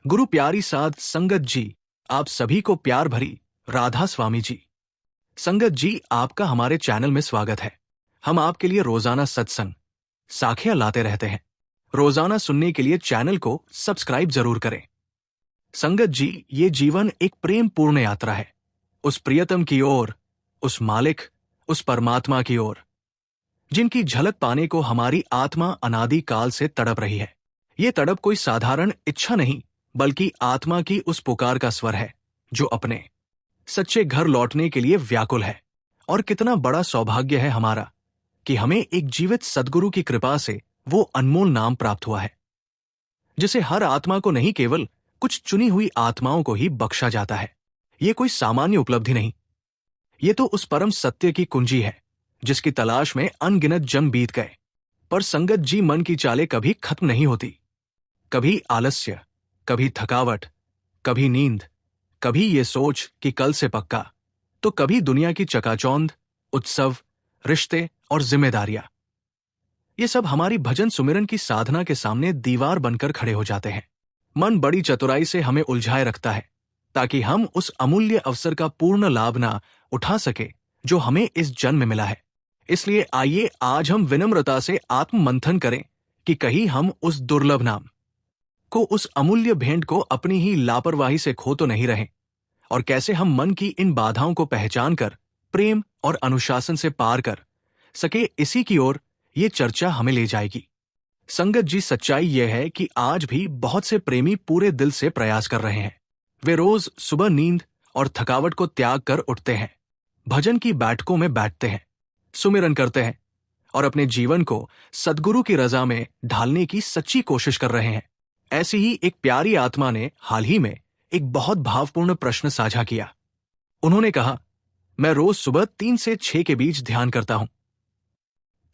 गुरु प्यारी साध संगत जी, आप सभी को प्यार भरी राधा स्वामी जी। संगत जी, आपका हमारे चैनल में स्वागत है। हम आपके लिए रोजाना सत्संग साखियां लाते रहते हैं। रोजाना सुनने के लिए चैनल को सब्सक्राइब जरूर करें। संगत जी, ये जीवन एक प्रेम पूर्ण यात्रा है, उस प्रियतम की ओर, उस मालिक, उस परमात्मा की ओर, जिनकी झलक पाने को हमारी आत्मा अनादि काल से तड़प रही है। ये तड़प कोई साधारण इच्छा नहीं, बल्कि आत्मा की उस पुकार का स्वर है जो अपने सच्चे घर लौटने के लिए व्याकुल है। और कितना बड़ा सौभाग्य है हमारा कि हमें एक जीवित सद्गुरु की कृपा से वो अनमोल नाम प्राप्त हुआ है, जिसे हर आत्मा को नहीं, केवल कुछ चुनी हुई आत्माओं को ही बख्शा जाता है। ये कोई सामान्य उपलब्धि नहीं, ये तो उस परम सत्य की कुंजी है जिसकी तलाश में अनगिनत जन्म बीत गए। पर संगत जी, मन की चालें कभी खत्म नहीं होती। कभी आलस्य, कभी थकावट, कभी नींद, कभी ये सोच कि कल से पक्का, तो कभी दुनिया की चकाचौंध, उत्सव, रिश्ते और जिम्मेदारियां। ये सब हमारी भजन सुमिरन की साधना के सामने दीवार बनकर खड़े हो जाते हैं। मन बड़ी चतुराई से हमें उलझाए रखता है ताकि हम उस अमूल्य अवसर का पूर्ण लाभ ना उठा सके जो हमें इस जन्म में मिला है। इसलिए आइए आज हम विनम्रता से आत्म मंथन करें कि कहीं हम उस दुर्लभ नाम को, उस अमूल्य भेंट को अपनी ही लापरवाही से खो तो नहीं रहे, और कैसे हम मन की इन बाधाओं को पहचान कर प्रेम और अनुशासन से पार कर सके। इसी की ओर ये चर्चा हमें ले जाएगी। संगत जी, सच्चाई यह है कि आज भी बहुत से प्रेमी पूरे दिल से प्रयास कर रहे हैं। वे रोज सुबह नींद और थकावट को त्याग कर उठते हैं, भजन की बैठकों में बैठते हैं, सुमिरन करते हैं और अपने जीवन को सद्गुरु की रजा में ढालने की सच्ची कोशिश कर रहे हैं। ऐसी ही एक प्यारी आत्मा ने हाल ही में एक बहुत भावपूर्ण प्रश्न साझा किया। उन्होंने कहा, मैं रोज सुबह 3 से 6 के बीच ध्यान करता हूं,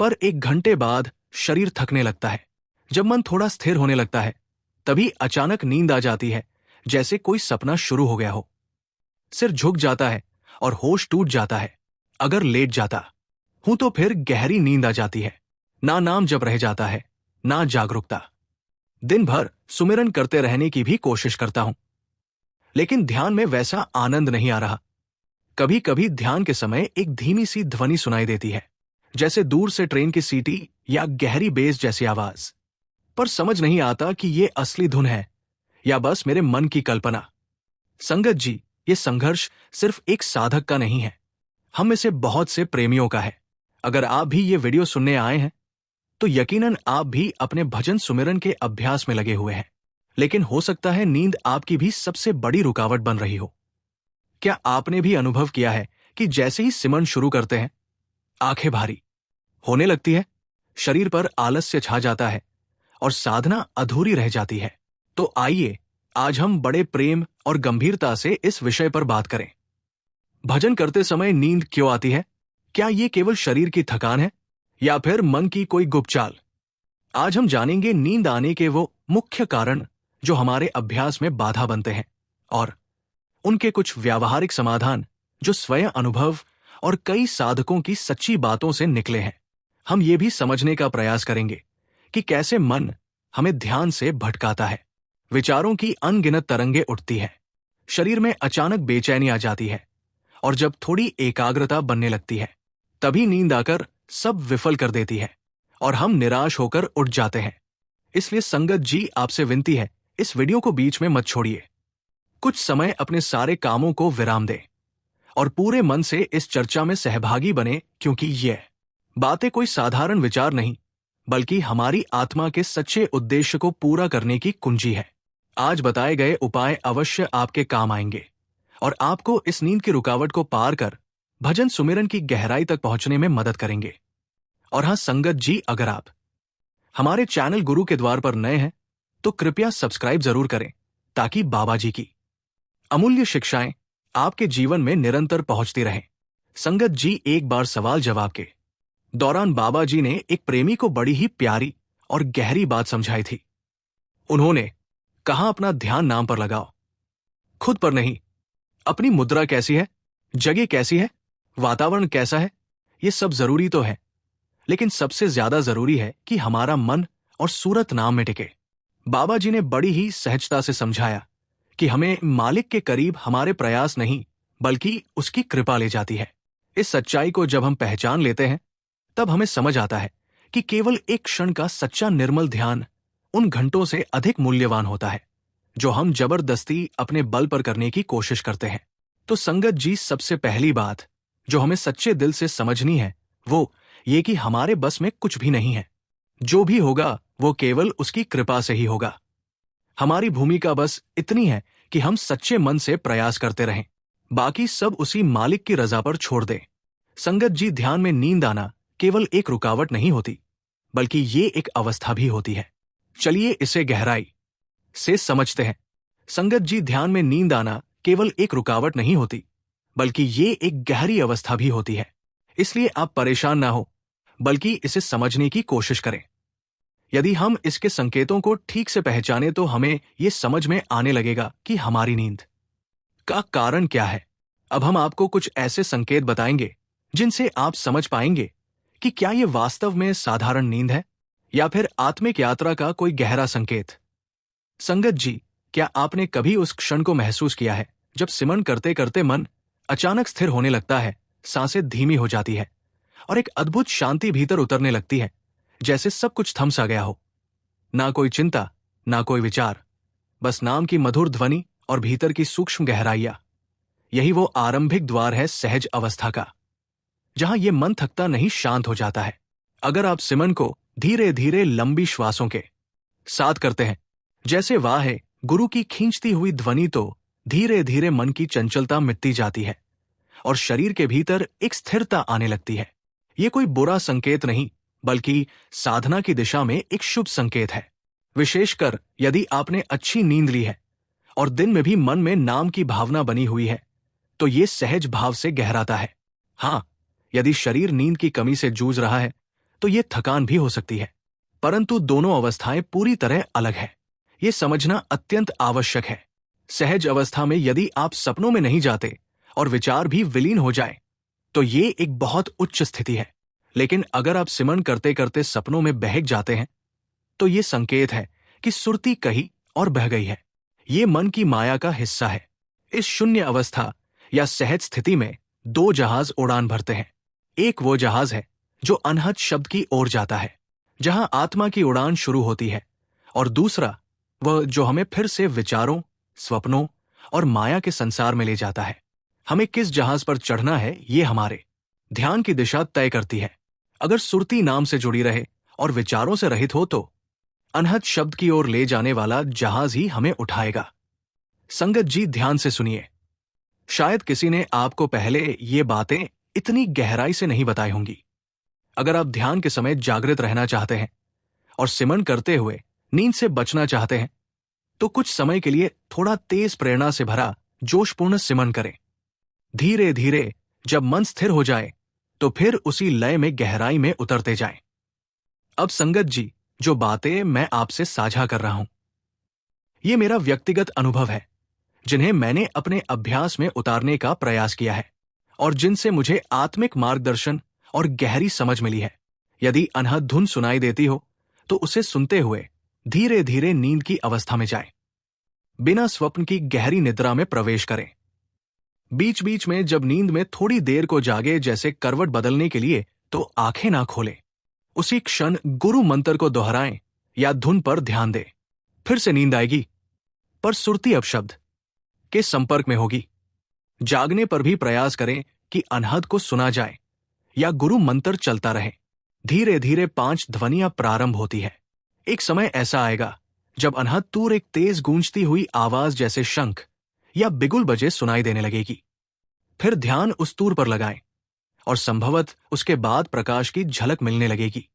पर 1 घंटे बाद शरीर थकने लगता है। जब मन थोड़ा स्थिर होने लगता है, तभी अचानक नींद आ जाती है, जैसे कोई सपना शुरू हो गया हो। सिर झुक जाता है और होश टूट जाता है। अगर लेट जाता हूं तो फिर गहरी नींद आ जाती है। ना नाम जप रह जाता है, ना जागरूकता। दिन भर सुमिरन करते रहने की भी कोशिश करता हूं, लेकिन ध्यान में वैसा आनंद नहीं आ रहा। कभी कभी ध्यान के समय एक धीमी सी ध्वनि सुनाई देती है, जैसे दूर से ट्रेन की सीटी या गहरी बेस जैसी आवाज। पर समझ नहीं आता कि ये असली धुन है या बस मेरे मन की कल्पना। संगत जी, ये संघर्ष सिर्फ एक साधक का नहीं है, हम में से बहुत से प्रेमियों का है। अगर आप भी ये वीडियो सुनने आए हैं तो यकीनन आप भी अपने भजन सुमिरन के अभ्यास में लगे हुए हैं, लेकिन हो सकता है नींद आपकी भी सबसे बड़ी रुकावट बन रही हो। क्या आपने भी अनुभव किया है कि जैसे ही सिमरन शुरू करते हैं, आंखें भारी होने लगती है, शरीर पर आलस्य छा जाता है और साधना अधूरी रह जाती है? तो आइए आज हम बड़े प्रेम और गंभीरता से इस विषय पर बात करें। भजन करते समय नींद क्यों आती है? क्या ये केवल शरीर की थकान है या फिर मन की कोई गुप्त चाल? आज हम जानेंगे नींद आने के वो मुख्य कारण जो हमारे अभ्यास में बाधा बनते हैं, और उनके कुछ व्यावहारिक समाधान जो स्वयं अनुभव और कई साधकों की सच्ची बातों से निकले हैं। हम ये भी समझने का प्रयास करेंगे कि कैसे मन हमें ध्यान से भटकाता है, विचारों की अनगिनत तरंगे उठती है, शरीर में अचानक बेचैनी आ जाती है, और जब थोड़ी एकाग्रता बनने लगती है, तभी नींद आकर सब विफल कर देती है और हम निराश होकर उठ जाते हैं। इसलिए संगत जी, आपसे विनती है, इस वीडियो को बीच में मत छोड़िए। कुछ समय अपने सारे कामों को विराम दें और पूरे मन से इस चर्चा में सहभागी बने, क्योंकि ये बातें कोई साधारण विचार नहीं, बल्कि हमारी आत्मा के सच्चे उद्देश्य को पूरा करने की कुंजी है। आज बताए गए उपाय अवश्य आपके काम आएंगे और आपको इस नींद की रुकावट को पार कर भजन सुमिरन की गहराई तक पहुंचने में मदद करेंगे। और हाँ संगत जी, अगर आप हमारे चैनल गुरु के द्वार पर नए हैं तो कृपया सब्सक्राइब जरूर करें, ताकि बाबा जी की अमूल्य शिक्षाएं आपके जीवन में निरंतर पहुंचती रहें। संगत जी, एक बार सवाल जवाब के दौरान बाबा जी ने एक प्रेमी को बड़ी ही प्यारी और गहरी बात समझाई थी। उन्होंने कहा, अपना ध्यान नाम पर लगाओ, खुद पर नहीं। अपनी मुद्रा कैसी है, जगह कैसी है, वातावरण कैसा है, ये सब जरूरी तो है, लेकिन सबसे ज्यादा जरूरी है कि हमारा मन और सूरत नाम में टिके। बाबा जी ने बड़ी ही सहजता से समझाया कि हमें मालिक के करीब हमारे प्रयास नहीं बल्कि उसकी कृपा ले जाती है। इस सच्चाई को जब हम पहचान लेते हैं तब हमें समझ आता है कि केवल एक क्षण का सच्चा निर्मल ध्यान उन घंटों से अधिक मूल्यवान होता है जो हम जबरदस्ती अपने बल पर करने की कोशिश करते हैं। तो संगत जी, सबसे पहली बात जो हमें सच्चे दिल से समझनी है वो ये कि हमारे बस में कुछ भी नहीं है। जो भी होगा वो केवल उसकी कृपा से ही होगा। हमारी भूमिका बस इतनी है कि हम सच्चे मन से प्रयास करते रहें, बाकी सब उसी मालिक की रजा पर छोड़ दें। संगत जी, ध्यान में नींद आना केवल एक रुकावट नहीं होती बल्कि ये एक अवस्था भी होती है। चलिए इसे गहराई से समझते हैं। संगत जी, ध्यान में नींद आना केवल एक रुकावट नहीं होती बल्कि ये एक गहरी अवस्था भी होती है। इसलिए आप परेशान ना हो बल्कि इसे समझने की कोशिश करें। यदि हम इसके संकेतों को ठीक से पहचाने तो हमें ये समझ में आने लगेगा कि हमारी नींद का कारण क्या है। अब हम आपको कुछ ऐसे संकेत बताएंगे जिनसे आप समझ पाएंगे कि क्या ये वास्तव में साधारण नींद है या फिर आत्मिक यात्रा का कोई गहरा संकेत। संगत जी, क्या आपने कभी उस क्षण को महसूस किया है जब सिमरन करते करते मन अचानक स्थिर होने लगता है, सांसें धीमी हो जाती है और एक अद्भुत शांति भीतर उतरने लगती है, जैसे सब कुछ थम सा गया हो। ना कोई चिंता, ना कोई विचार, बस नाम की मधुर ध्वनि और भीतर की सूक्ष्म गहराइयां। यही वो आरंभिक द्वार है सहज अवस्था का, जहां ये मन थकता नहीं, शांत हो जाता है। अगर आप सिमरन को धीरे धीरे लंबी श्वासों के साथ करते हैं, जैसे वाह है गुरु की खींचती हुई ध्वनि, तो धीरे धीरे मन की चंचलता मिटती जाती है और शरीर के भीतर एक स्थिरता आने लगती है। ये कोई बुरा संकेत नहीं बल्कि साधना की दिशा में एक शुभ संकेत है। विशेषकर यदि आपने अच्छी नींद ली है और दिन में भी मन में नाम की भावना बनी हुई है तो ये सहज भाव से गहराता है। हाँ, यदि शरीर नींद की कमी से जूझ रहा है तो ये थकान भी हो सकती है, परंतु दोनों अवस्थाएं पूरी तरह अलग है। ये समझना अत्यंत आवश्यक है। सहज अवस्था में यदि आप सपनों में नहीं जाते और विचार भी विलीन हो जाए तो ये एक बहुत उच्च स्थिति है। लेकिन अगर आप सिमरन करते करते सपनों में बहक जाते हैं तो ये संकेत है कि सुरती कही और बह गई है। ये मन की माया का हिस्सा है। इस शून्य अवस्था या सहज स्थिति में दो जहाज उड़ान भरते हैं। एक वो जहाज है जो अनहद शब्द की ओर जाता है, जहां आत्मा की उड़ान शुरू होती है, और दूसरा वह जो हमें फिर से विचारों, स्वप्नों और माया के संसार में ले जाता है। हमें किस जहाज पर चढ़ना है ये हमारे ध्यान की दिशा तय करती है। अगर सुरती नाम से जुड़ी रहे और विचारों से रहित हो तो अनहद शब्द की ओर ले जाने वाला जहाज ही हमें उठाएगा। संगत जी, ध्यान से सुनिए। शायद किसी ने आपको पहले ये बातें इतनी गहराई से नहीं बताई होंगी। अगर आप ध्यान के समय जागृत रहना चाहते हैं और सिमरन करते हुए नींद से बचना चाहते हैं तो कुछ समय के लिए थोड़ा तेज प्रेरणा से भरा जोशपूर्ण सिमरन करें। धीरे धीरे जब मन स्थिर हो जाए तो फिर उसी लय में गहराई में उतरते जाएं। अब संगत जी, जो बातें मैं आपसे साझा कर रहा हूं ये मेरा व्यक्तिगत अनुभव है, जिन्हें मैंने अपने अभ्यास में उतारने का प्रयास किया है और जिनसे मुझे आत्मिक मार्गदर्शन और गहरी समझ मिली है। यदि अनहद धुन सुनाई देती हो तो उसे सुनते हुए धीरे धीरे नींद की अवस्था में जाएं। बिना स्वप्न की गहरी निद्रा में प्रवेश करें। बीच बीच में जब नींद में थोड़ी देर को जागे, जैसे करवट बदलने के लिए, तो आंखें ना खोलें। उसी क्षण गुरु मंत्र को दोहराएं या धुन पर ध्यान दें। फिर से नींद आएगी, पर सुरती अपशब्द के संपर्क में होगी। जागने पर भी प्रयास करें कि अनहद को सुना जाए या गुरु मंत्र चलता रहे। धीरे धीरे 5 ध्वनियां प्रारंभ होती है। एक समय ऐसा आएगा जब अनहद दूर एक तेज गूंजती हुई आवाज जैसे शंख या बिगुल बजे सुनाई देने लगेगी। फिर ध्यान उस तूर पर लगाएं और संभवत उसके बाद प्रकाश की झलक मिलने लगेगी।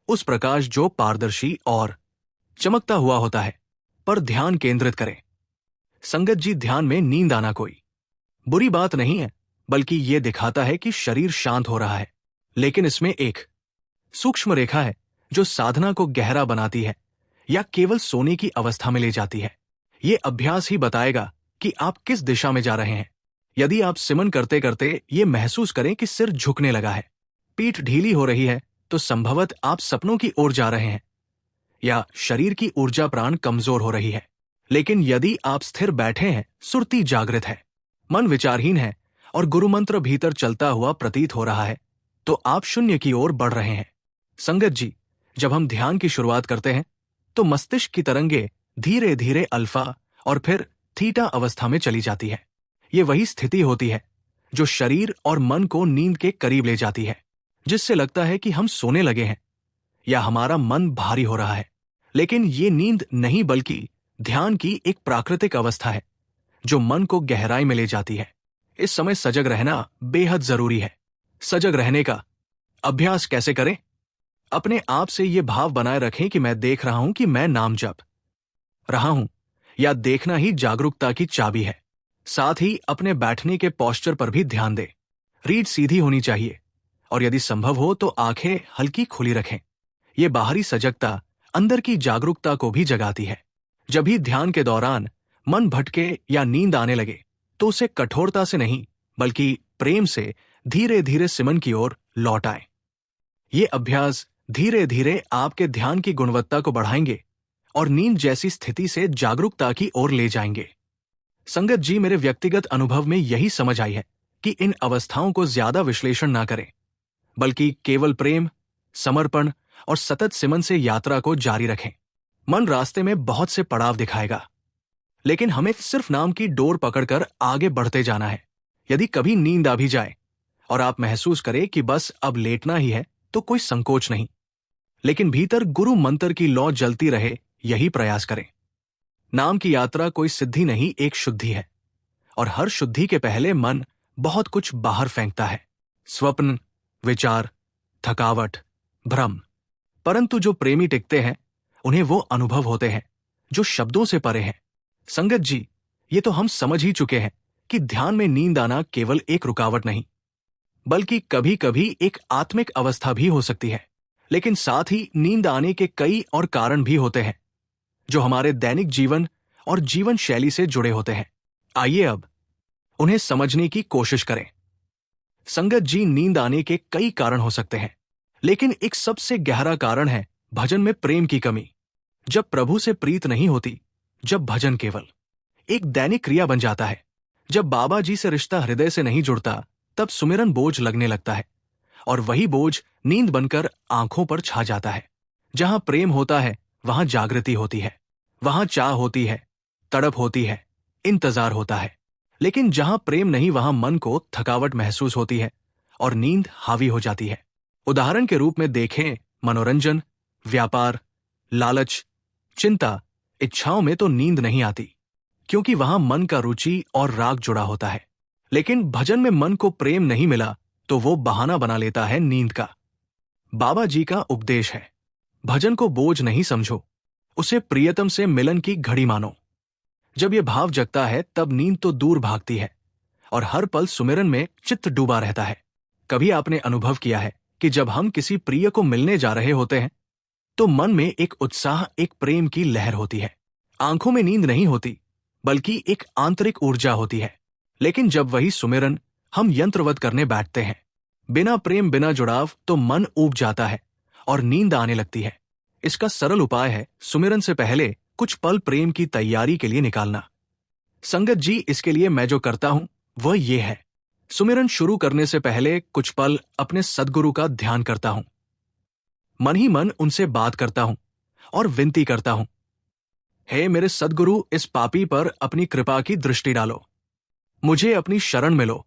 उस प्रकाश जो पारदर्शी और चमकता हुआ होता है, पर ध्यान केंद्रित करें। संगत जी, ध्यान में नींद आना कोई बुरी बात नहीं है, बल्कि यह दिखाता है कि शरीर शांत हो रहा है। लेकिन इसमें एक सूक्ष्म रेखा है जो साधना को गहरा बनाती है या केवल सोने की अवस्था में ले जाती है। यह अभ्यास ही बताएगा कि आप किस दिशा में जा रहे हैं। यदि आप सिमरन करते करते ये महसूस करें कि सिर झुकने लगा है, पीठ ढीली हो रही है, तो संभवत आप सपनों की ओर जा रहे हैं। या शरीर की ऊर्जा प्राण कमजोर हो रही है। लेकिन यदि आप स्थिर बैठे हैं, सुरती जागृत है, मन विचारहीन है और गुरुमंत्र भीतर चलता हुआ प्रतीत हो रहा है, तो आप शून्य की ओर बढ़ रहे हैं। संगत जी, जब हम ध्यान की शुरुआत करते हैं तो मस्तिष्क की तरंगे धीरे धीरे अल्फा और फिर थीटा अवस्था में चली जाती है। ये वही स्थिति होती है जो शरीर और मन को नींद के करीब ले जाती है, जिससे लगता है कि हम सोने लगे हैं या हमारा मन भारी हो रहा है। लेकिन ये नींद नहीं बल्कि ध्यान की एक प्राकृतिक अवस्था है जो मन को गहराई में ले जाती है। इस समय सजग रहना बेहद जरूरी है। सजग रहने का अभ्यास कैसे करें? अपने आप से ये भाव बनाए रखें कि मैं देख रहा हूं कि मैं नाम जप रहा हूं, या देखना ही जागरूकता की चाबी है। साथ ही अपने बैठने के पोस्चर पर भी ध्यान दें। रीढ़ सीधी होनी चाहिए और यदि संभव हो तो आंखें हल्की खुली रखें। ये बाहरी सजगता अंदर की जागरूकता को भी जगाती है। जब भी ध्यान के दौरान मन भटके या नींद आने लगे तो उसे कठोरता से नहीं बल्कि प्रेम से धीरे धीरे सिमन की ओर लौट आए। ये अभ्यास धीरे धीरे आपके ध्यान की गुणवत्ता को बढ़ाएंगे और नींद जैसी स्थिति से जागरूकता की ओर ले जाएंगे। संगत जी, मेरे व्यक्तिगत अनुभव में यही समझ आई है कि इन अवस्थाओं को ज्यादा विश्लेषण ना करें, बल्कि केवल प्रेम, समर्पण और सतत सिमन से यात्रा को जारी रखें। मन रास्ते में बहुत से पड़ाव दिखाएगा, लेकिन हमें सिर्फ नाम की डोर पकड़कर आगे बढ़ते जाना है। यदि कभी नींद आ भी जाए और आप महसूस करें कि बस अब लेटना ही है, तो कोई संकोच नहीं, लेकिन भीतर गुरु मंत्र की लौ जलती रहे, यही प्रयास करें। नाम की यात्रा कोई सिद्धि नहीं, एक शुद्धि है, और हर शुद्धि के पहले मन बहुत कुछ बाहर फेंकता है। स्वप्न, विचार, थकावट, भ्रम। परंतु जो प्रेमी टिकते हैं उन्हें वो अनुभव होते हैं जो शब्दों से परे हैं। संगत जी, ये तो हम समझ ही चुके हैं कि ध्यान में नींद आना केवल एक रुकावट नहीं, बल्कि कभी कभी एक आत्मिक अवस्था भी हो सकती है। लेकिन साथ ही नींद आने के कई और कारण भी होते हैं जो हमारे दैनिक जीवन और जीवन शैली से जुड़े होते हैं। आइए अब उन्हें समझने की कोशिश करें। संगत जी, नींद आने के कई कारण हो सकते हैं, लेकिन एक सबसे गहरा कारण है भजन में प्रेम की कमी। जब प्रभु से प्रीत नहीं होती, जब भजन केवल एक दैनिक क्रिया बन जाता है, जब बाबा जी से रिश्ता हृदय से नहीं जुड़ता, तब सुमिरन बोझ लगने लगता है, और वही बोझ नींद बनकर आंखों पर छा जाता है। जहां प्रेम होता है वहां जागृति होती है, वहां चाह होती है, तड़प होती है, इंतजार होता है। लेकिन जहां प्रेम नहीं वहां मन को थकावट महसूस होती है और नींद हावी हो जाती है। उदाहरण के रूप में देखें, मनोरंजन, व्यापार, लालच, चिंता, इच्छाओं में तो नींद नहीं आती, क्योंकि वहां मन का रुचि और राग जुड़ा होता है। लेकिन भजन में मन को प्रेम नहीं मिला तो वो बहाना बना लेता है नींद का। बाबा जी का उपदेश है, भजन को बोझ नहीं समझो, उसे प्रियतम से मिलन की घड़ी मानो। जब ये भाव जगता है तब नींद तो दूर भागती है और हर पल सुमिरन में चित्त डूबा रहता है। कभी आपने अनुभव किया है कि जब हम किसी प्रिय को मिलने जा रहे होते हैं तो मन में एक उत्साह, एक प्रेम की लहर होती है। आंखों में नींद नहीं होती, बल्कि एक आंतरिक ऊर्जा होती है। लेकिन जब वही सुमिरन हम यंत्रवत करने बैठते हैं, बिना प्रेम, बिना जुड़ाव, तो मन ऊब जाता है और नींद आने लगती है। इसका सरल उपाय है सुमिरन से पहले कुछ पल प्रेम की तैयारी के लिए निकालना। संगत जी, इसके लिए मैं जो करता हूं वह ये है, सुमिरन शुरू करने से पहले कुछ पल अपने सद्गुरु का ध्यान करता हूं। मन ही मन उनसे बात करता हूं और विनती करता हूं, हे मेरे सद्गुरु, इस पापी पर अपनी कृपा की दृष्टि डालो, मुझे अपनी शरण में लो,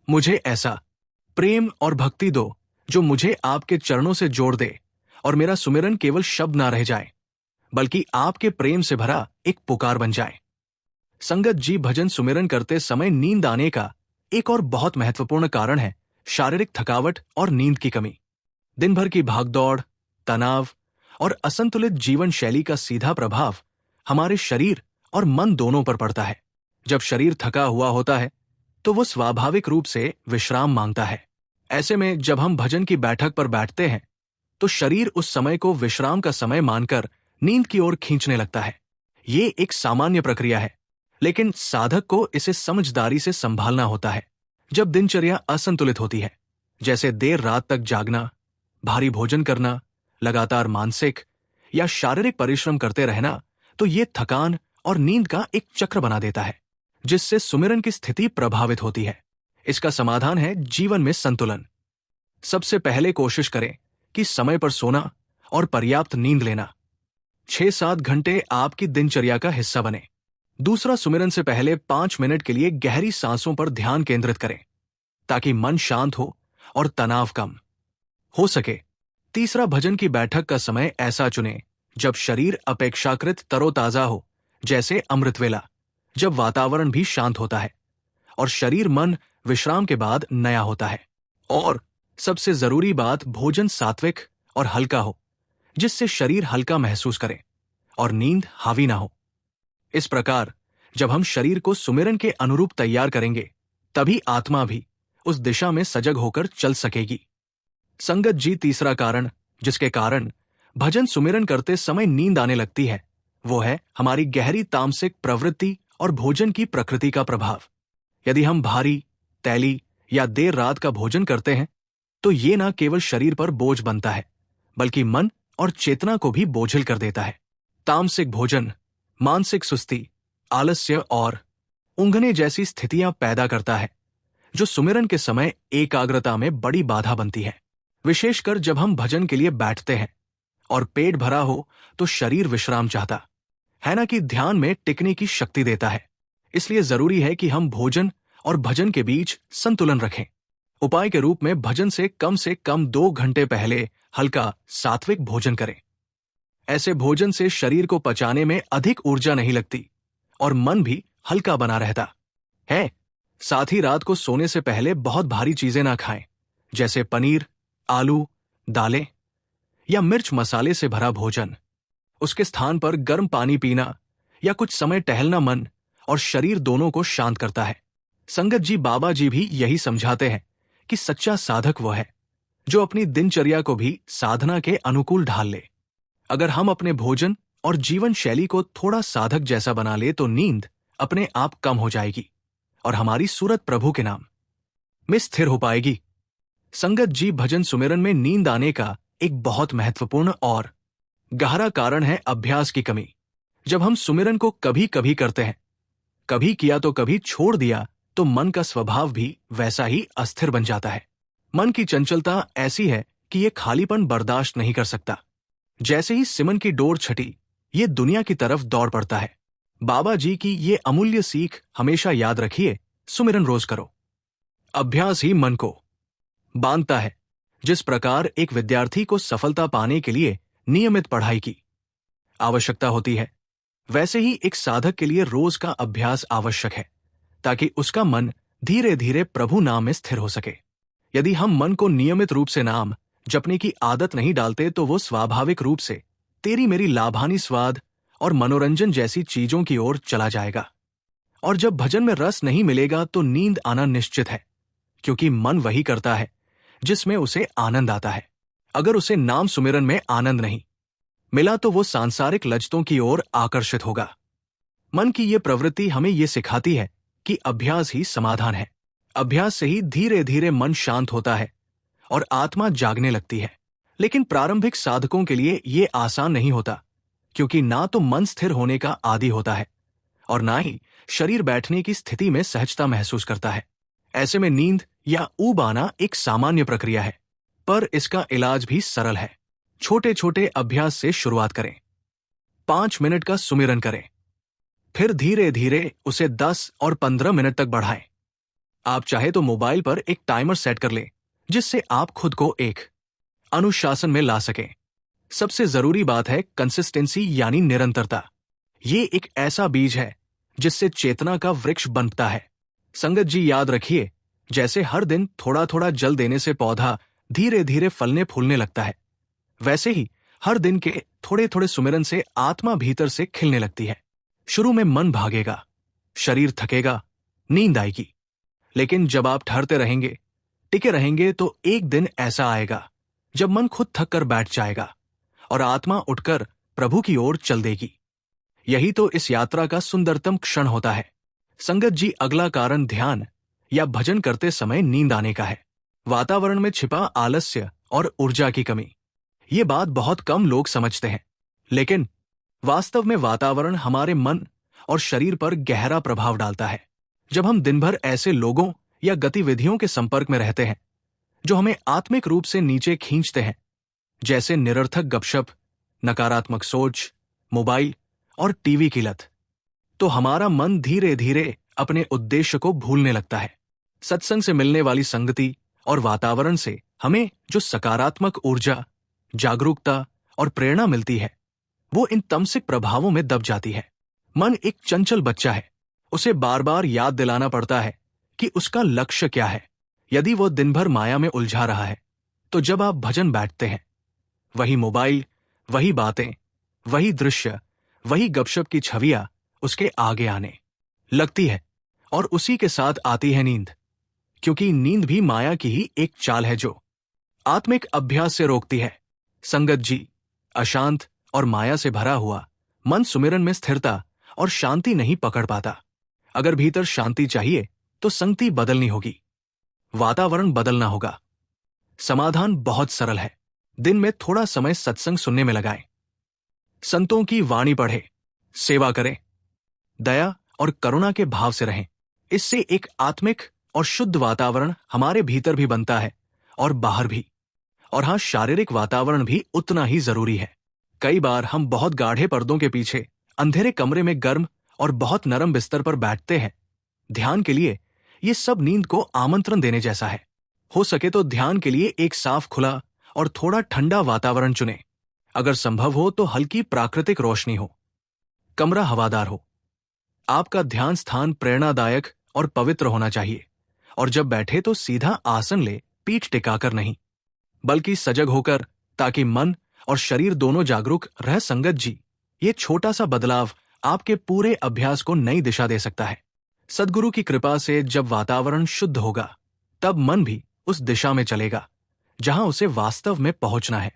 मुझे ऐसा प्रेम और भक्ति दो जो मुझे आपके चरणों से जोड़ दे और मेरा सुमिरन केवल शब्द ना रह जाए, बल्कि आपके प्रेम से भरा एक पुकार बन जाए। संगत जी, भजन सुमिरन करते समय नींद आने का एक और बहुत महत्वपूर्ण कारण है शारीरिक थकावट और नींद की कमी। दिन भर की भागदौड़, तनाव और असंतुलित जीवन शैली का सीधा प्रभाव हमारे शरीर और मन दोनों पर पड़ता है। जब शरीर थका हुआ होता है तो वो स्वाभाविक रूप से विश्राम मांगता है। ऐसे में जब हम भजन की बैठक पर बैठते हैं तो शरीर उस समय को विश्राम का समय मानकर नींद की ओर खींचने लगता है। ये एक सामान्य प्रक्रिया है, लेकिन साधक को इसे समझदारी से संभालना होता है। जब दिनचर्या असंतुलित होती है, जैसे देर रात तक जागना, भारी भोजन करना, लगातार मानसिक या शारीरिक परिश्रम करते रहना, तो ये थकान और नींद का एक चक्र बना देता है, जिससे सुमिरन की स्थिति प्रभावित होती है। इसका समाधान है जीवन में संतुलन। सबसे पहले कोशिश करें कि समय पर सोना और पर्याप्त नींद लेना 6-7 घंटे आपकी दिनचर्या का हिस्सा बने। दूसरा, सुमिरन से पहले 5 मिनट के लिए गहरी सांसों पर ध्यान केंद्रित करें ताकि मन शांत हो और तनाव कम हो सके। तीसरा, भजन की बैठक का समय ऐसा चुनें जब शरीर अपेक्षाकृत तरोताजा हो, जैसे अमृत वेला, जब वातावरण भी शांत होता है और शरीर मन विश्राम के बाद नया होता है। और सबसे जरूरी बात, भोजन सात्विक और हल्का हो, जिससे शरीर हल्का महसूस करे और नींद हावी ना हो। इस प्रकार जब हम शरीर को सुमिरन के अनुरूप तैयार करेंगे, तभी आत्मा भी उस दिशा में सजग होकर चल सकेगी। संगत जी, तीसरा कारण जिसके कारण भजन सुमिरन करते समय नींद आने लगती है, वो है हमारी गहरी तामसिक प्रवृत्ति और भोजन की प्रकृति का प्रभाव। यदि हम भारी, तैली या देर रात का भोजन करते हैं, तो ये न केवल शरीर पर बोझ बनता है, बल्कि मन और चेतना को भी बोझिल कर देता है। तामसिक भोजन मानसिक सुस्ती, आलस्य और ऊंघने जैसी स्थितियां पैदा करता है, जो सुमिरन के समय एकाग्रता में बड़ी बाधा बनती है। विशेषकर जब हम भजन के लिए बैठते हैं और पेट भरा हो, तो शरीर विश्राम चाहता है ना कि ध्यान में टिकने की शक्ति देता है। इसलिए जरूरी है कि हम भोजन और भजन के बीच संतुलन रखें। उपाय के रूप में भजन से कम 2 घंटे पहले हल्का सात्विक भोजन करें। ऐसे भोजन से शरीर को पचाने में अधिक ऊर्जा नहीं लगती और मन भी हल्का बना रहता है। साथ ही रात को सोने से पहले बहुत भारी चीजें ना खाएं, जैसे पनीर, आलू, दालें या मिर्च मसाले से भरा भोजन। उसके स्थान पर गर्म पानी पीना या कुछ समय टहलना मन और शरीर दोनों को शांत करता है। संगत जी, बाबा जी भी यही समझाते हैं कि सच्चा साधक वो है जो अपनी दिनचर्या को भी साधना के अनुकूल ढाल ले। अगर हम अपने भोजन और जीवन शैली को थोड़ा साधक जैसा बना ले, तो नींद अपने आप कम हो जाएगी और हमारी सूरत प्रभु के नाम में स्थिर हो पाएगी। संगत जी, भजन सुमिरन में नींद आने का एक बहुत महत्वपूर्ण और गहरा कारण है अभ्यास की कमी। जब हम सुमिरन को कभी कभी करते हैं, कभी किया तो कभी छोड़ दिया, तो मन का स्वभाव भी वैसा ही अस्थिर बन जाता है। मन की चंचलता ऐसी है कि ये खालीपन बर्दाश्त नहीं कर सकता। जैसे ही सिमन की डोर छटी, ये दुनिया की तरफ दौड़ पड़ता है। बाबा जी की ये अमूल्य सीख हमेशा याद रखिए, सुमिरन रोज करो। अभ्यास ही मन को बांधता है। जिस प्रकार एक विद्यार्थी को सफलता पाने के लिए नियमित पढ़ाई की आवश्यकता होती है, वैसे ही एक साधक के लिए रोज का अभ्यास आवश्यक है, ताकि उसका मन धीरे धीरे प्रभु नाम में स्थिर हो सके। यदि हम मन को नियमित रूप से नाम जपने की आदत नहीं डालते, तो वो स्वाभाविक रूप से तेरी मेरी लाभानी स्वाद और मनोरंजन जैसी चीजों की ओर चला जाएगा। और जब भजन में रस नहीं मिलेगा, तो नींद आना निश्चित है, क्योंकि मन वही करता है जिसमें उसे आनंद आता है। अगर उसे नाम सुमिरन में आनंद नहीं मिला, तो वो सांसारिक लज्जतों की ओर आकर्षित होगा। मन की ये प्रवृत्ति हमें ये सिखाती है कि अभ्यास ही समाधान है। अभ्यास से ही धीरे धीरे मन शांत होता है और आत्मा जागने लगती है। लेकिन प्रारंभिक साधकों के लिए ये आसान नहीं होता, क्योंकि ना तो मन स्थिर होने का आदी होता है और ना ही शरीर बैठने की स्थिति में सहजता महसूस करता है। ऐसे में नींद या ऊब आना एक सामान्य प्रक्रिया है, पर इसका इलाज भी सरल है। छोटे छोटे अभ्यास से शुरुआत करें। 5 मिनट का सुमिरन करें, फिर धीरे धीरे उसे 10 और 15 मिनट तक बढ़ाएं। आप चाहे तो मोबाइल पर एक टाइमर सेट कर लें, जिससे आप खुद को एक अनुशासन में ला सकें। सबसे जरूरी बात है कंसिस्टेंसी, यानी निरंतरता। ये एक ऐसा बीज है जिससे चेतना का वृक्ष बनता है। संगत जी, याद रखिए, जैसे हर दिन थोड़ा थोड़ा जल देने से पौधा धीरे धीरे फलने फूलने लगता है, वैसे ही हर दिन के थोड़े थोड़े सुमिरन से आत्मा भीतर से खिलने लगती है। शुरू में मन भागेगा, शरीर थकेगा, नींद आएगी, लेकिन जब आप ठहरते रहेंगे, टिके रहेंगे, तो एक दिन ऐसा आएगा जब मन खुद थक कर बैठ जाएगा और आत्मा उठकर प्रभु की ओर चल देगी। यही तो इस यात्रा का सुंदरतम क्षण होता है। संगत जी, अगला कारण ध्यान या भजन करते समय नींद आने का है। वातावरण में छिपा आलस्य और ऊर्जा की कमी। ये बात बहुत कम लोग समझते हैं, लेकिन वास्तव में वातावरण हमारे मन और शरीर पर गहरा प्रभाव डालता है। जब हम दिन भर ऐसे लोगों या गतिविधियों के संपर्क में रहते हैं जो हमें आत्मिक रूप से नीचे खींचते हैं, जैसे निरर्थक गपशप, नकारात्मक सोच, मोबाइल और टीवी की लत, तो हमारा मन धीरे धीरे अपने उद्देश्य को भूलने लगता है। सत्संग से मिलने वाली संगति और वातावरण से हमें जो सकारात्मक ऊर्जा, जागरूकता और प्रेरणा मिलती है, वो इन तमसिक प्रभावों में दब जाती है। मन एक चंचल बच्चा है, उसे बार बार याद दिलाना पड़ता है कि उसका लक्ष्य क्या है। यदि वो दिन भर माया में उलझा रहा है, तो जब आप भजन बैठते हैं, वही मोबाइल, वही बातें, वही दृश्य, वही गपशप की छवियां उसके आगे आने लगती है और उसी के साथ आती है नींद, क्योंकि नींद भी माया की ही एक चाल है जो आत्मिक अभ्यास से रोकती है। संगत जी, अशांत और माया से भरा हुआ मन सुमिरन में स्थिरता और शांति नहीं पकड़ पाता। अगर भीतर शांति चाहिए तो संगति बदलनी होगी, वातावरण बदलना होगा। समाधान बहुत सरल है। दिन में थोड़ा समय सत्संग सुनने में लगाएं, संतों की वाणी पढ़ें, सेवा करें, दया और करुणा के भाव से रहें। इससे एक आत्मिक और शुद्ध वातावरण हमारे भीतर भी बनता है और बाहर भी। और हाँ, शारीरिक वातावरण भी उतना ही जरूरी है। कई बार हम बहुत गाढ़े पर्दों के पीछे अंधेरे कमरे में गर्म और बहुत नरम बिस्तर पर बैठते हैं ध्यान के लिए। ये सब नींद को आमंत्रण देने जैसा है। हो सके तो ध्यान के लिए एक साफ, खुला और थोड़ा ठंडा वातावरण चुनें। अगर संभव हो तो हल्की प्राकृतिक रोशनी हो, कमरा हवादार हो। आपका ध्यान स्थान प्रेरणादायक और पवित्र होना चाहिए। और जब बैठे तो सीधा आसन ले, पीठ टिकाकर नहीं, बल्कि सजग होकर, ताकि मन और शरीर दोनों जागरूक रह। संगत जी, ये छोटा सा बदलाव आपके पूरे अभ्यास को नई दिशा दे सकता है। सद्गुरु की कृपा से जब वातावरण शुद्ध होगा, तब मन भी उस दिशा में चलेगा जहां उसे वास्तव में पहुंचना है।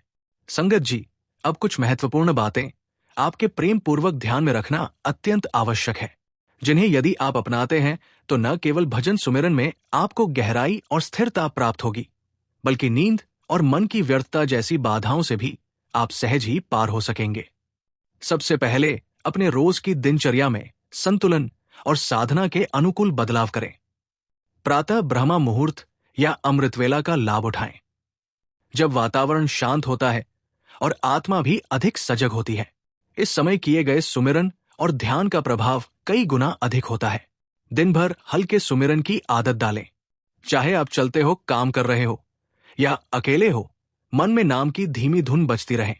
संगत जी, अब कुछ महत्वपूर्ण बातें आपके प्रेम पूर्वक ध्यान में रखना अत्यंत आवश्यक है, जिन्हें यदि आप अपनाते हैं तो न केवल भजन सुमिरन में आपको गहराई और स्थिरता प्राप्त होगी, बल्कि नींद और मन की व्यर्थता जैसी बाधाओं से भी आप सहज ही पार हो सकेंगे। सबसे पहले अपने रोज की दिनचर्या में संतुलन और साधना के अनुकूल बदलाव करें। प्रातः ब्रह्मा मुहूर्त या अमृत वेला का लाभ उठाएं, जब वातावरण शांत होता है और आत्मा भी अधिक सजग होती है। इस समय किए गए सुमिरन और ध्यान का प्रभाव कई गुना अधिक होता है। दिन भर हल्के सुमिरन की आदत डालें, चाहे आप चलते हो, काम कर रहे हो या अकेले हो। मन में नाम की धीमी धुन बजती रहे।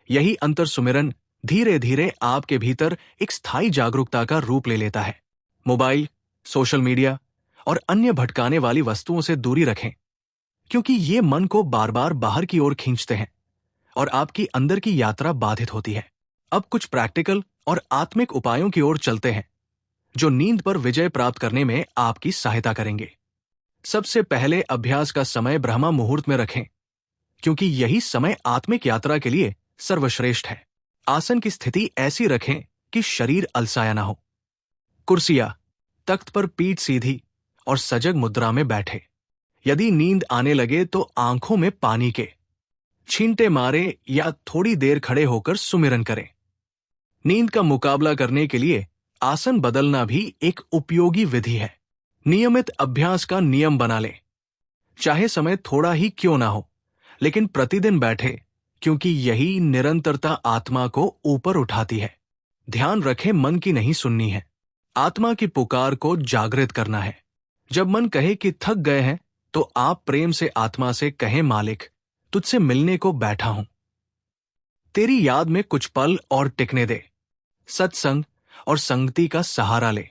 यही अंतर सुमिरन धीरे धीरे आपके भीतर एक स्थायी जागरूकता का रूप ले लेता है। मोबाइल, सोशल मीडिया और अन्य भटकाने वाली वस्तुओं से दूरी रखें, क्योंकि ये मन को बार बार बाहर की ओर खींचते हैं और आपकी अंदर की यात्रा बाधित होती है। अब कुछ प्रैक्टिकल और आत्मिक उपायों की ओर चलते हैं, जो नींद पर विजय प्राप्त करने में आपकी सहायता करेंगे। सबसे पहले अभ्यास का समय ब्रह्मा मुहूर्त में रखें, क्योंकि यही समय आत्मिक यात्रा के लिए सर्वश्रेष्ठ है। आसन की स्थिति ऐसी रखें कि शरीर अलसाया ना हो। कुर्सिया, तख्त पर पीठ सीधी और सजग मुद्रा में बैठे। यदि नींद आने लगे तो आंखों में पानी के छींटे मारे या थोड़ी देर खड़े होकर सुमिरन करें। नींद का मुकाबला करने के लिए आसन बदलना भी एक उपयोगी विधि है। नियमित अभ्यास का नियम बना लें, चाहे समय थोड़ा ही क्यों ना हो, लेकिन प्रतिदिन बैठे, क्योंकि यही निरंतरता आत्मा को ऊपर उठाती है। ध्यान रखें, मन की नहीं सुननी है, आत्मा की पुकार को जागृत करना है। जब मन कहे कि थक गए हैं, तो आप प्रेम से आत्मा से कहें, मालिक, तुझसे मिलने को बैठा हूं, तेरी याद में कुछ पल और टिकने दे। सत्संग और संगति का सहारा ले,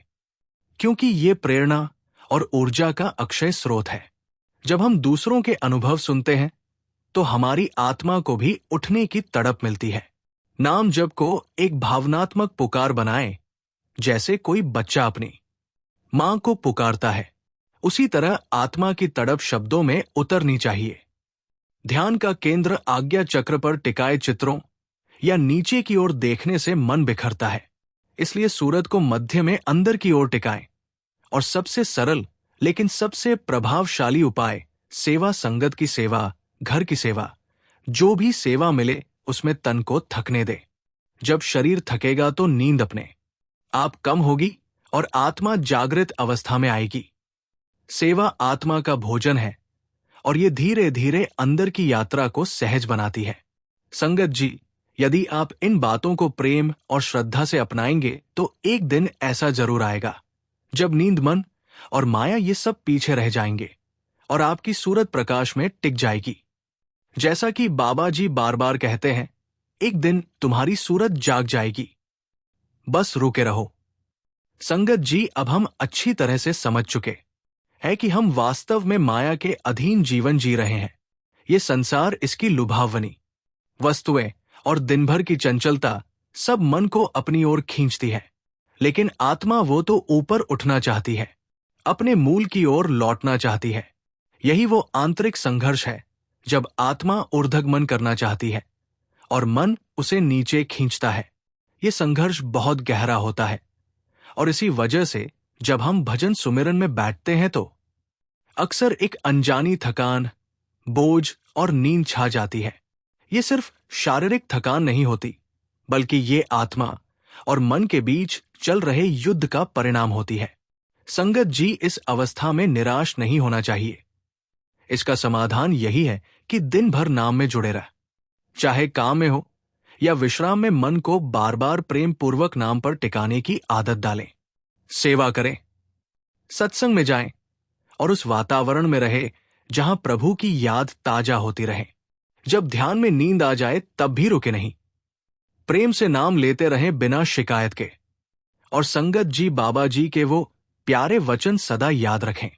क्योंकि ये प्रेरणा और ऊर्जा का अक्षय स्रोत है। जब हम दूसरों के अनुभव सुनते हैं तो हमारी आत्मा को भी उठने की तड़प मिलती है। नाम जप को एक भावनात्मक पुकार बनाएं, जैसे कोई बच्चा अपनी मां को पुकारता है, उसी तरह आत्मा की तड़प शब्दों में उतरनी चाहिए। ध्यान का केंद्र आज्ञा चक्र पर टिकाए चित्रों या नीचे की ओर देखने से मन बिखरता है, इसलिए सूरत को मध्य में अंदर की ओर टिकाएं। और सबसे सरल लेकिन सबसे प्रभावशाली उपाय सेवा, संगत की सेवा, घर की सेवा, जो भी सेवा मिले उसमें तन को थकने दे। जब शरीर थकेगा तो नींद अपने आप कम होगी और आत्मा जागृत अवस्था में आएगी। सेवा आत्मा का भोजन है और ये धीरे धीरे अंदर की यात्रा को सहज बनाती है। संगत जी, यदि आप इन बातों को प्रेम और श्रद्धा से अपनाएंगे तो एक दिन ऐसा जरूर आएगा जब नींद, मन और माया ये सब पीछे रह जाएंगे और आपकी सूरत प्रकाश में टिक जाएगी। जैसा कि बाबा जी बार बार कहते हैं, एक दिन तुम्हारी सूरत जाग जाएगी, बस रुके रहो। संगत जी, अब हम अच्छी तरह से समझ चुके हैं कि हम वास्तव में माया के अधीन जीवन जी रहे हैं। ये संसार, इसकी लुभावनी वस्तुएं और दिन भर की चंचलता सब मन को अपनी ओर खींचती है, लेकिन आत्मा वो तो ऊपर उठना चाहती है, अपने मूल की ओर लौटना चाहती है। यही वो आंतरिक संघर्ष है जब आत्मा ऊर्ध्वगमन करना चाहती है और मन उसे नीचे खींचता है। ये संघर्ष बहुत गहरा होता है और इसी वजह से जब हम भजन सुमिरन में बैठते हैं तो अक्सर एक अनजानी थकान, बोझ और नींद छा जाती है। ये सिर्फ शारीरिक थकान नहीं होती, बल्कि ये आत्मा और मन के बीच चल रहे युद्ध का परिणाम होती है। संगत जी, इस अवस्था में निराश नहीं होना चाहिए। इसका समाधान यही है कि दिन भर नाम में जुड़े रह, चाहे काम में हो या विश्राम में मन को बार बार प्रेम पूर्वक नाम पर टिकाने की आदत डालें। सेवा करें, सत्संग में जाएं और उस वातावरण में रहे जहां प्रभु की याद ताजा होती रहे। जब ध्यान में नींद आ जाए तब भी रुके नहीं, प्रेम से नाम लेते रहें बिना शिकायत के। और संगत जी, बाबा जी के वो प्यारे वचन सदा याद रखें,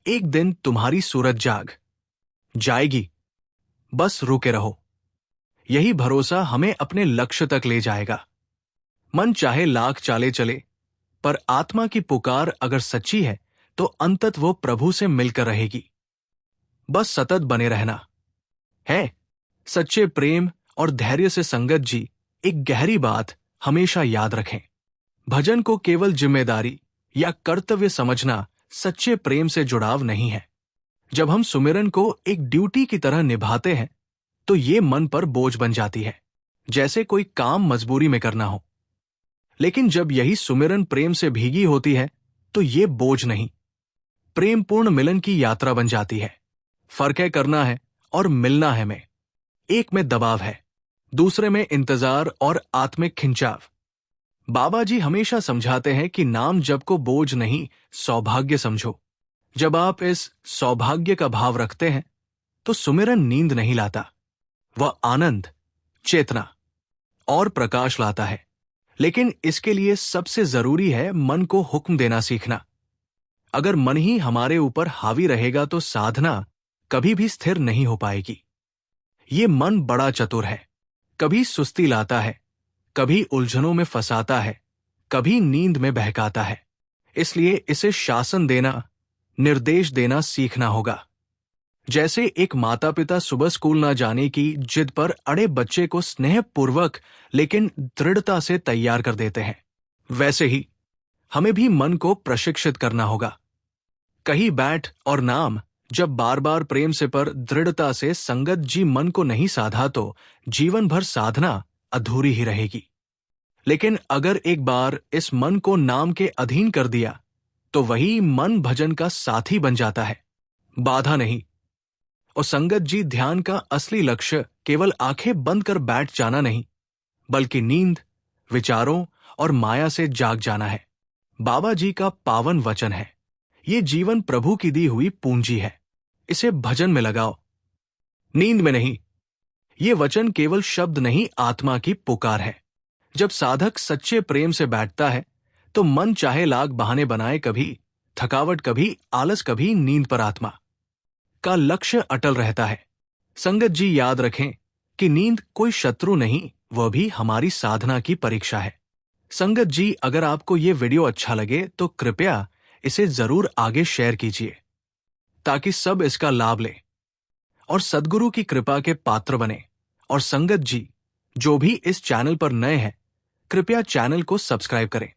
एक दिन तुम्हारी सूरत जाग जाएगी, बस रुके रहो। यही भरोसा हमें अपने लक्ष्य तक ले जाएगा। मन चाहे लाख चाले चले, पर आत्मा की पुकार अगर सच्ची है तो अंतत वो प्रभु से मिलकर रहेगी। बस सतत बने रहना है। सच्चे प्रेम और धैर्य से संगत जी, एक गहरी बात हमेशा याद रखें, भजन को केवल जिम्मेदारी या कर्तव्य समझना सच्चे प्रेम से जुड़ाव नहीं है। जब हम सुमिरन को एक ड्यूटी की तरह निभाते हैं तो ये मन पर बोझ बन जाती है, जैसे कोई काम मजबूरी में करना हो। लेकिन जब यही सुमिरन प्रेम से भीगी होती है तो ये बोझ नहीं, प्रेम पूर्ण मिलन की यात्रा बन जाती है। फर्क है करना है और मिलना है में। एक में दबाव है, दूसरे में इंतजार और आत्मिक खिंचाव। बाबा जी हमेशा समझाते हैं कि नाम जप को बोझ नहीं, सौभाग्य समझो। जब आप इस सौभाग्य का भाव रखते हैं तो सुमिरन नींद नहीं लाता, वह आनंद, चेतना और प्रकाश लाता है। लेकिन इसके लिए सबसे जरूरी है मन को हुक्म देना सीखना। अगर मन ही हमारे ऊपर हावी रहेगा तो साधना कभी भी स्थिर नहीं हो पाएगी। ये मन बड़ा चतुर है, कभी सुस्ती लाता है, कभी उलझनों में फंसाता है, कभी नींद में बहकाता है। इसलिए इसे शासन देना, निर्देश देना सीखना होगा। जैसे एक माता पिता सुबह स्कूल ना जाने की जिद पर अड़े बच्चे को स्नेहपूर्वक लेकिन दृढ़ता से तैयार कर देते हैं, वैसे ही हमें भी मन को प्रशिक्षित करना होगा। कहीं बैठ और नाम जब बार बार प्रेम से पर दृढ़ता से संगत जी मन को नहीं साधा तो जीवन भर साधना अधूरी ही रहेगी। लेकिन अगर एक बार इस मन को नाम के अधीन कर दिया तो वही मन भजन का साथी बन जाता है, बाधा नहीं। और संगत जी, ध्यान का असली लक्ष्य केवल आंखें बंद कर बैठ जाना नहीं, बल्कि नींद, विचारों और माया से जाग जाना है। बाबा जी का पावन वचन है, ये जीवन प्रभु की दी हुई पूंजी है, इसे भजन में लगाओ, नींद में नहीं। ये वचन केवल शब्द नहीं, आत्मा की पुकार है। जब साधक सच्चे प्रेम से बैठता है तो मन चाहे लाख बहाने बनाए, कभी थकावट, कभी आलस, कभी नींद, पर आत्मा का लक्ष्य अटल रहता है। संगत जी, याद रखें कि नींद कोई शत्रु नहीं, वह भी हमारी साधना की परीक्षा है। संगत जी, अगर आपको ये वीडियो अच्छा लगे तो कृपया इसे जरूर आगे शेयर कीजिए ताकि सब इसका लाभ लें और सद्गुरु की कृपा के पात्र बने। और संगत जी, जो भी इस चैनल पर नए हैं, कृपया चैनल को सब्सक्राइब करें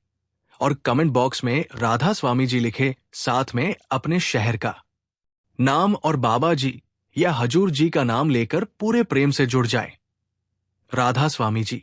और कमेंट बॉक्स में राधा स्वामी जी लिखे, साथ में अपने शहर का नाम और बाबा जी या हजूर जी का नाम लेकर पूरे प्रेम से जुड़ जाएं। राधा स्वामी जी।